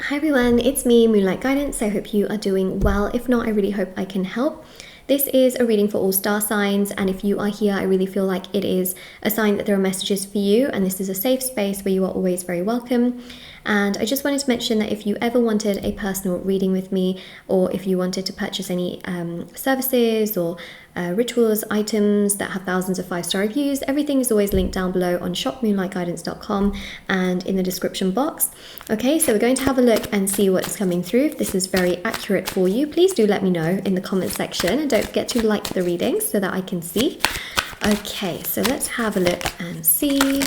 Hi everyone, it's me, Moonlight Guidance. I hope you are doing well. If not, I really hope I can help. This is a reading for all star signs, and if you are here, I really feel like it is a sign that there are messages for you, and this is a safe space where you are always very welcome. And I just wanted to mention that if you ever wanted a personal reading with me, or if you wanted to purchase any services or rituals, items that have thousands of 5-star reviews, everything is always linked down below on shopmoonlightguidance.com and in the description box. Okay, so we're going to have a look and see what is coming through. If this is very accurate for you, please do let me know in the comment section, and don't forget to like the reading so that I can see. Okay, so let's have a look and see.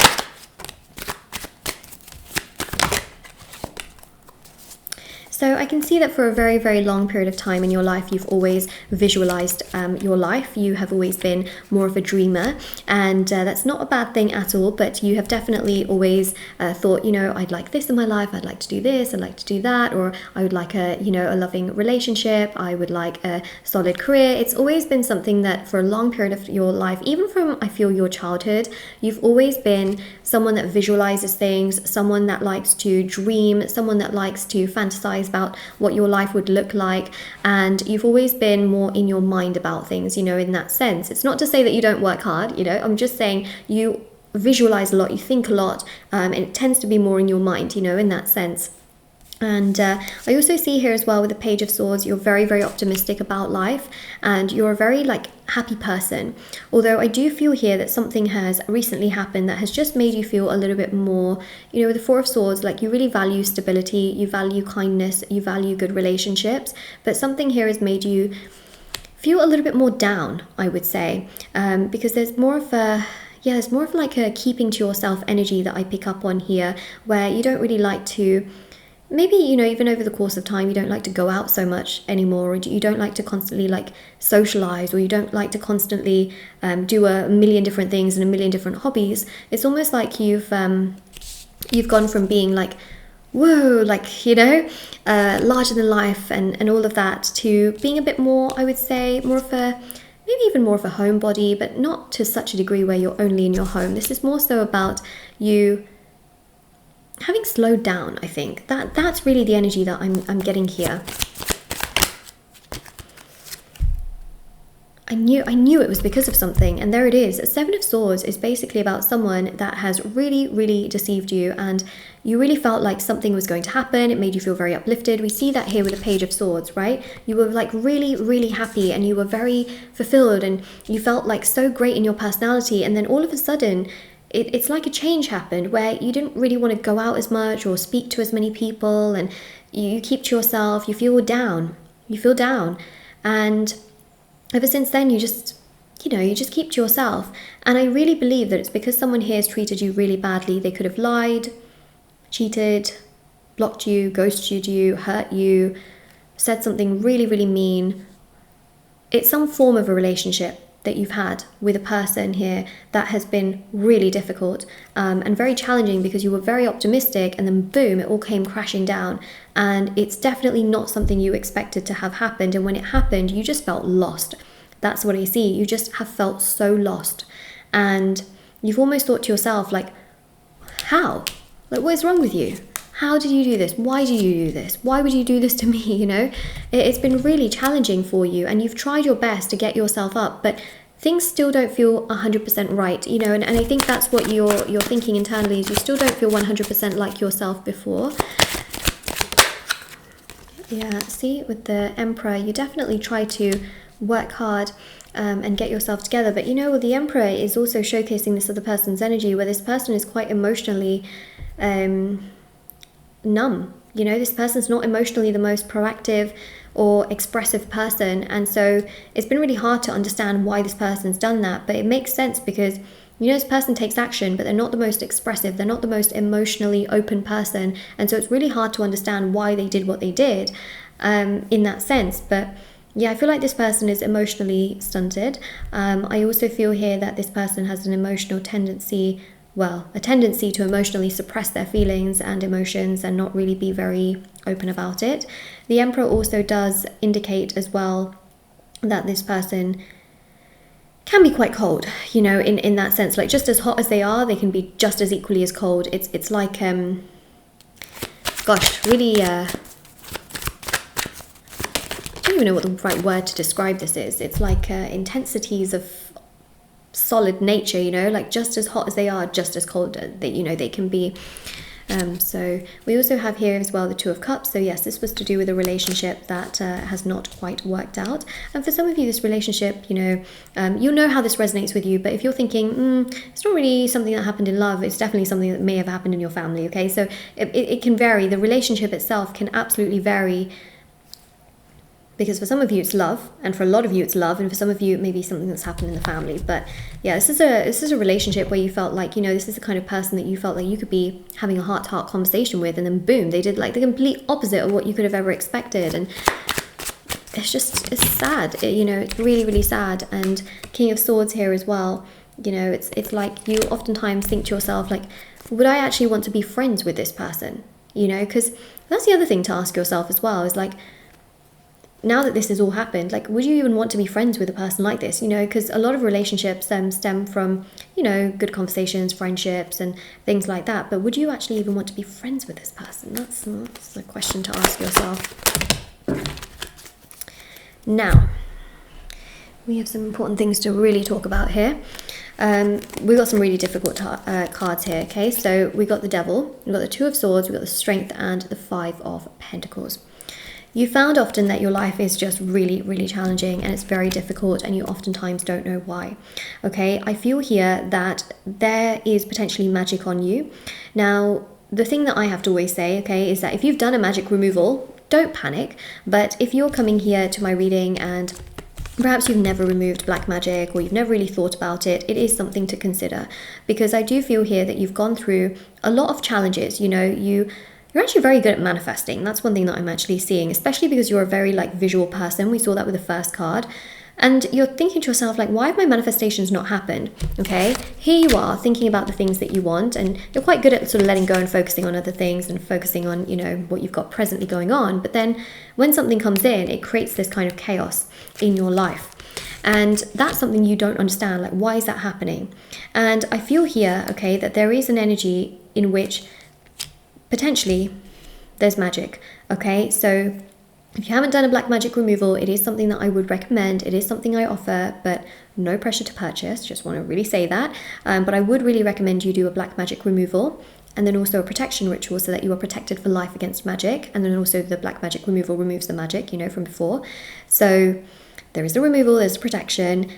So I can see that for a very, very long period of time in your life, you've always visualized your life. You have always been more of a dreamer, and that's not a bad thing at all, but you have definitely always thought, you know, I'd like this in my life, I'd like to do this, I'd like to do that, or I would like a, you know, a loving relationship, I would like a solid career. It's always been something that for a long period of your life, even from, I feel, your childhood, you've always been someone that visualizes things, someone that likes to dream, someone that likes to fantasize about what your life would look like, and you've always been more in your mind about things, you know, in that sense. It's not to say that you don't work hard, you know, I'm just saying you visualize a lot, you think a lot, and it tends to be more in your mind, you know, in that sense. And I also see here as well with the Page of Swords, you're very, very optimistic about life, and you're a very happy person. Although I do feel here that something has recently happened that has just made you feel a little bit more, you know, with the Four of Swords, like you really value stability, you value kindness, you value good relationships, but something here has made you feel a little bit more down, I would say, because there's more of a, yeah, it's more of like a keeping to yourself energy that I pick up on here, where you don't really like to, maybe, you know, even over the course of time, you don't like to go out so much anymore, or you don't like to constantly socialize, or you don't like to constantly do a million different things and a million different hobbies. It's almost like you've gone from being whoa, you know, larger than life and all of that, to being a bit more, I would say, more of a, maybe even more of a homebody, but not to such a degree where you're only in your home. This is more so about you having slowed down. I think that's really the energy that I'm getting here. I knew it was because of something, and there it is. Seven of Swords is basically about someone that has really, really deceived you, and you really felt like something was going to happen. It made you feel very uplifted. We see that here with the Page of Swords, right? You were really, really happy, and you were very fulfilled, and you felt so great in your personality, and then all of a sudden it's like a change happened where you didn't really want to go out as much or speak to as many people, and you keep to yourself. You feel down, and ever since then you just, you know, you just keep to yourself. And I really believe that it's because someone here has treated you really badly. They could have lied, cheated, blocked you, ghosted you, hurt you, said something really, really mean. It's some form of a relationship that you've had with a person here that has been really difficult and very challenging, because you were very optimistic, and then boom, it all came crashing down. And it's definitely not something you expected to have happened, and when it happened, you just felt lost. That's what I see. You just have felt so lost, and you've almost thought to yourself, how? What is wrong with you? How did you do this? Why did you do this? Why would you do this to me? You know, it's been really challenging for you, and you've tried your best to get yourself up, but things still don't feel 100% right, you know, and I think that's what you're thinking internally, is you still don't feel 100% like yourself before. Yeah, see, with the Emperor, you definitely try to work hard and get yourself together, but you know, the Emperor is also showcasing this other person's energy, where this person is quite emotionally numb. You know, this person's not emotionally the most proactive or expressive person, and so it's been really hard to understand why this person's done that. But it makes sense, because, you know, this person takes action, but they're not the most expressive, they're not the most emotionally open person, and so it's really hard to understand why they did what they did in that sense. But yeah, I feel like this person is emotionally stunted. I also feel here that this person has an emotional tendency, a tendency to emotionally suppress their feelings and emotions and not really be very open about it. The Emperor also does indicate as well that this person can be quite cold, you know, in that sense. Just as hot as they are, they can be just as equally as cold. It's like gosh, really, I don't even know what the right word to describe this is. It's like intensities of solid nature, you know, like just as hot as they are, just as cold that, you know, they can be. So we also have here as well the Two of Cups. So yes, this was to do with a relationship that has not quite worked out. And for some of you, this relationship, you know, you'll know how this resonates with you. But if you're thinking, it's not really something that happened in love, it's definitely something that may have happened in your family, okay? So it can vary. The relationship itself can absolutely vary, because for some of you it's love, and for a lot of you it's love, and for some of you it may be something that's happened in the family. But yeah, this is a relationship where you felt like, you know, this is the kind of person that you felt like you could be having a heart-to-heart conversation with, and then boom, they did like the complete opposite of what you could have ever expected. And it's sad, you know, it's really, really sad. And King of Swords here as well, you know, it's like you oftentimes think to yourself, like, would I actually want to be friends with this person? You know, because that's the other thing to ask yourself as well, is like, now that this has all happened, like, would you even want to be friends with a person like this? You know, because a lot of relationships stem from, you know, good conversations, friendships and things like that. But would you actually even want to be friends with this person? That's a question to ask yourself. Now, we have some important things to really talk about here. We got some really difficult cards here, okay? So we got the Devil, we got the Two of Swords, we got the Strength, and the Five of Pentacles. You found often that your life is just really, really challenging, and it's very difficult, and you oftentimes don't know why. Okay, I feel here that there is potentially magic on you. Now, the thing that I have to always say, okay, is that if you've done a magic removal, don't panic. But if you're coming here to my reading and perhaps you've never removed black magic, or you've never really thought about it, it is something to consider. Because I do feel here that you've gone through a lot of challenges. You know, you're actually very good at manifesting. That's one thing that I'm actually seeing, especially because you're a very like visual person. We saw that with the first card. And you're thinking to yourself, like, why have my manifestations not happened? Okay, here you are thinking about the things that you want, and you're quite good at sort of letting go and focusing on other things and focusing on, you know, what you've got presently going on. But then when something comes in, it creates this kind of chaos in your life. And that's something you don't understand. Like, why is that happening? And I feel here, okay, that there is an energy in which potentially there's magic, okay? So if you haven't done a black magic removal, it is something that I would recommend. It is something I offer, but no pressure to purchase. Just want to really say that. But I would really recommend you do a black magic removal, and then also a protection ritual, so that you are protected for life against magic. And then also the black magic removal removes the magic, you know, from before. So there is the removal, there's protection,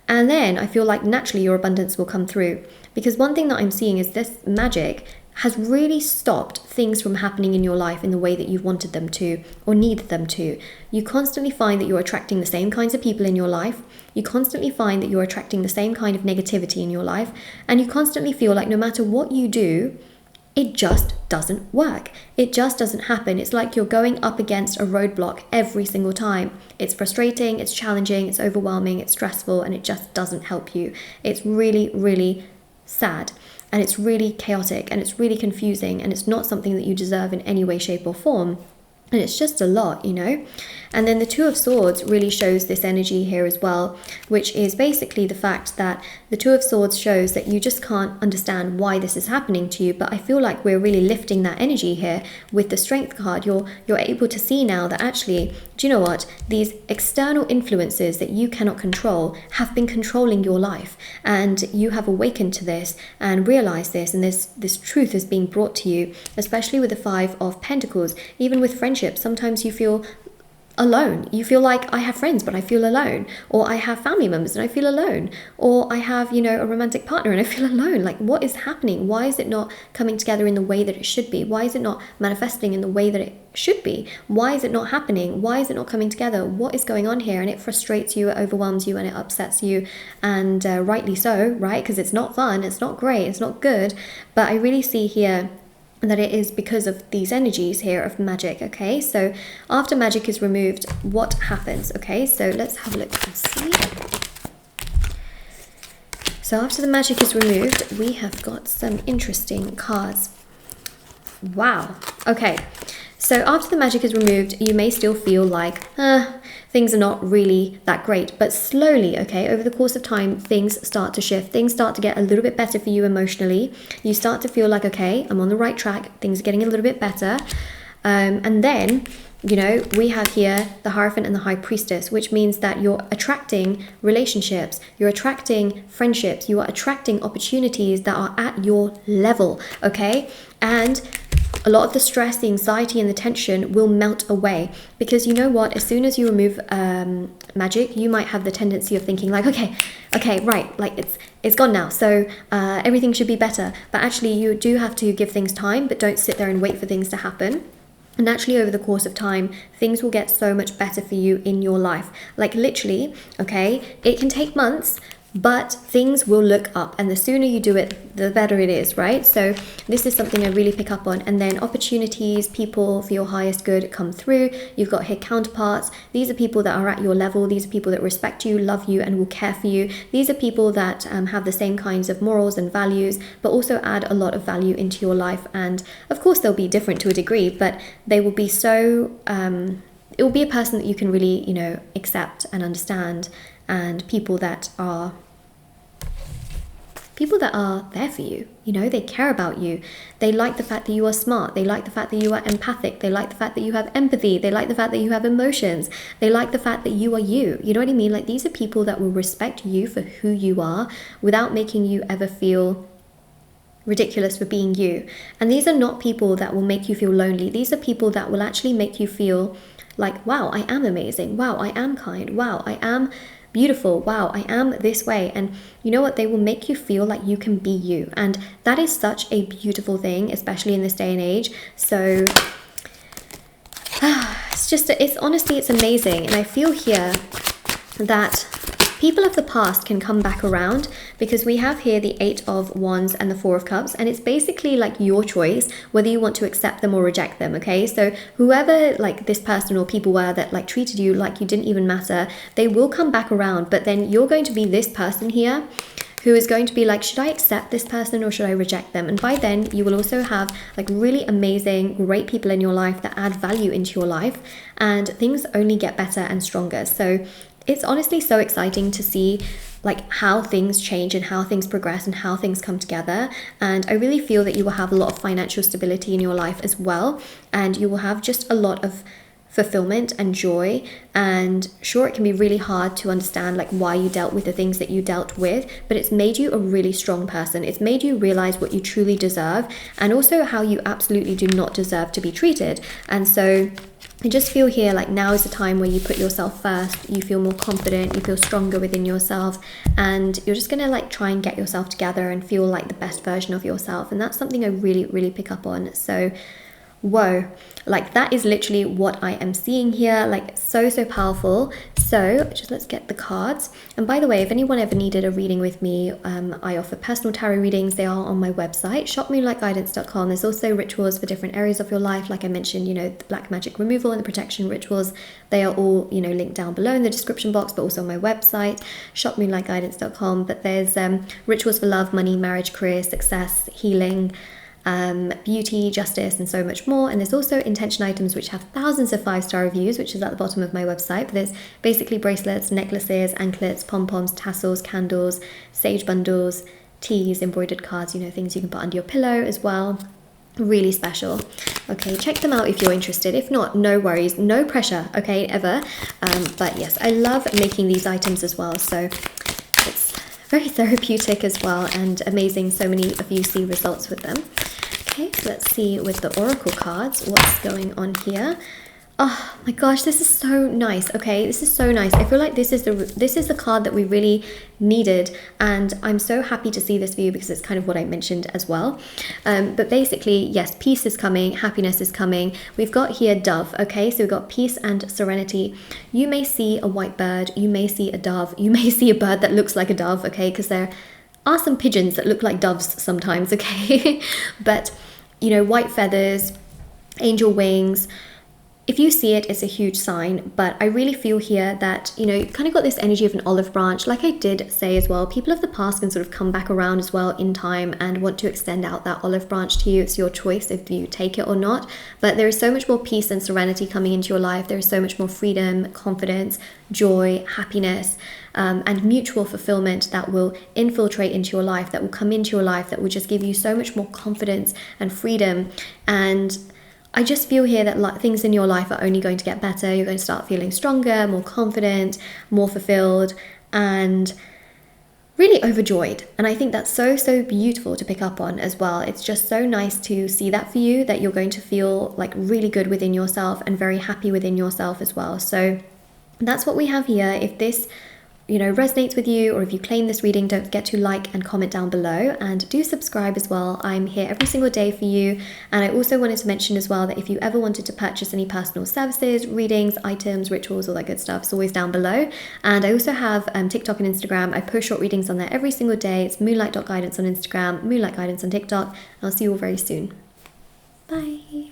and then I feel like naturally your abundance will come through. Because one thing that I'm seeing is this magic has really stopped things from happening in your life in the way that you've wanted them to or needed them to. You constantly find that you're attracting the same kinds of people in your life. You constantly find that you're attracting the same kind of negativity in your life. And you constantly feel like no matter what you do, it just doesn't work. It just doesn't happen. It's like you're going up against a roadblock every single time. It's frustrating, it's challenging, it's overwhelming, it's stressful, and it just doesn't help you. It's really, really sad. And it's really chaotic, and it's really confusing, and it's not something that you deserve in any way, shape or form. And it's just a lot, you know. And then the Two of Swords really shows this energy here as well, which is basically the fact that the Two of Swords shows that you just can't understand why this is happening to you. But I feel like we're really lifting that energy here with the Strength card. You're able to see now that actually, do you know what? These external influences that you cannot control have been controlling your life, and you have awakened to this and realized this, and this truth is being brought to you, especially with the Five of Pentacles. Even with friendships, sometimes you feel alone. You feel like, I have friends but I feel alone, or I have family members and I feel alone, or I have, you know, a romantic partner and I feel alone. Like, what is happening? Why is it not coming together in the way that it should be? Why is it not manifesting in the way that it should be? Why is it not happening? Why is it not coming together? What is going on here? And it frustrates you, it overwhelms you, and it upsets you, and rightly so, right? Because it's not fun, it's not great, it's not good. But I really see here that it is because of these energies here of magic, okay? So after magic is removed, what happens, okay? So let's have a look and see. So after the magic is removed, we have got some interesting cards. Wow, okay. So after the magic is removed, you may still feel like, things are not really that great, but slowly, okay, over the course of time, things start to shift. Things start to get a little bit better for you emotionally. You start to feel like, okay, I'm on the right track. Things are getting a little bit better. And then, you know, we have here the Hierophant and the High Priestess, which means that you're attracting relationships, you're attracting friendships, you are attracting opportunities that are at your level, okay? And a lot of the stress, the anxiety, and the tension will melt away, because you know what? As soon as you remove magic, you might have the tendency of thinking like, okay, right, like it's gone now, so everything should be better. But actually, you do have to give things time, but don't sit there and wait for things to happen. And actually, over the course of time, things will get so much better for you in your life. Like literally, okay, it can take months, but things will look up, and the sooner you do it, the better it is, right? So this is something I really pick up on. And then opportunities, people for your highest good come through. You've got here counterparts. These are people that are at your level. These are people that respect you, love you, and will care for you. These are people that have the same kinds of morals and values, but also add a lot of value into your life. And of course, they'll be different to a degree, but they will be so, it will be a person that you can really, you know, accept and understand, and people that are there for you. You know, they care about you. They like the fact that you are smart. They like the fact that you are empathic. They like the fact that you have empathy. They like the fact that you have emotions. They like the fact that you are you. You know what I mean? Like, these are people that will respect you for who you are without making you ever feel ridiculous for being you. And these are not people that will make you feel lonely. These are people that will actually make you feel like, wow, I am amazing. Wow, I am kind. Wow, I am beautiful. Wow, I am this way. And you know what? They will make you feel like you can be you. And that is such a beautiful thing, especially in this day and age. So it's honestly, it's amazing. And I feel here that people of the past can come back around, because we have here the 8 of Wands and the 4 of Cups, and it's basically like your choice whether you want to accept them or reject them, okay? So whoever like this person or people were that like treated you like you didn't even matter, they will come back around, but then you're going to be this person here who is going to be like, should I accept this person or should I reject them? And by then you will also have like really amazing, great people in your life that add value into your life, and things only get better and stronger. So it's honestly so exciting to see like how things change and how things progress and how things come together. And I really feel that you will have a lot of financial stability in your life as well, and you will have just a lot of fulfillment and joy. And sure, it can be really hard to understand like why you dealt with the things that you dealt with, but it's made you a really strong person. It's made you realize what you truly deserve, and also how you absolutely do not deserve to be treated. And so I just feel here like now is the time where you put yourself first, you feel more confident, you feel stronger within yourself, and you're just gonna like try and get yourself together and feel like the best version of yourself. And that's something I really, really pick up on. So whoa, like that is literally what I am seeing here, like so powerful. So just let's get the cards. And by the way, if anyone ever needed a reading with me, I offer personal tarot readings. They are on my website, shopmoonlightguidance.com. There's also rituals for different areas of your life. Like I mentioned, you know, the black magic removal and the protection rituals, they are all, you know, linked down below in the description box, but also on my website, shopmoonlightguidance.com. But there's rituals for love, money, marriage, career, success, healing, beauty, justice, and so much more. And there's also intention items which have thousands of 5-star reviews, which is at the bottom of my website. But there's basically bracelets, necklaces, anklets, pom-poms, tassels, candles, sage bundles, teas, embroidered cards, you know, things you can put under your pillow as well. Really special. Okay, check them out if you're interested. If not, no worries, no pressure, okay, ever. But yes, I love making these items as well, so it's very therapeutic as well, and amazing. So many of you see results with them. Okay, so let's see with the oracle cards what's going on here. Oh my gosh, this is so nice. Okay, this is so nice. I feel like this is the card that we really needed, and I'm so happy to see this for you because it's kind of what I mentioned as well. But basically, yes, peace is coming, happiness is coming. We've got here dove. Okay, so we've got peace and serenity. You may see a white bird, you may see a dove, you may see a bird that looks like a dove. Okay, because there are some pigeons that look like doves sometimes. Okay, but you know, white feathers, angel wings. If you see it, it's a huge sign. But I really feel here that, you know, you've kind of got this energy of an olive branch. Like I did say as well, people of the past can sort of come back around as well in time and want to extend out that olive branch to you. It's your choice if you take it or not. But there is so much more peace and serenity coming into your life. There is so much more freedom, confidence, joy, happiness, and mutual fulfillment that will infiltrate into your life, that will come into your life, that will just give you so much more confidence and freedom. And I just feel here that things in your life are only going to get better. You're going to start feeling stronger, more confident, more fulfilled, and really overjoyed. And I think that's so, so beautiful to pick up on as well. It's just so nice to see that for you, that you're going to feel like really good within yourself and very happy within yourself as well. So that's what we have here. If this resonates with you, or if you claim this reading, don't forget to like and comment down below, and do subscribe as well. I'm here every single day for you. And I also wanted to mention as well that if you ever wanted to purchase any personal services, readings, items, rituals, all that good stuff, it's always down below. And I also have TikTok and Instagram. I post short readings on there every single day. It's moonlight.guidance on Instagram, Moonlight Guidance on TikTok. I'll see you all very soon. Bye.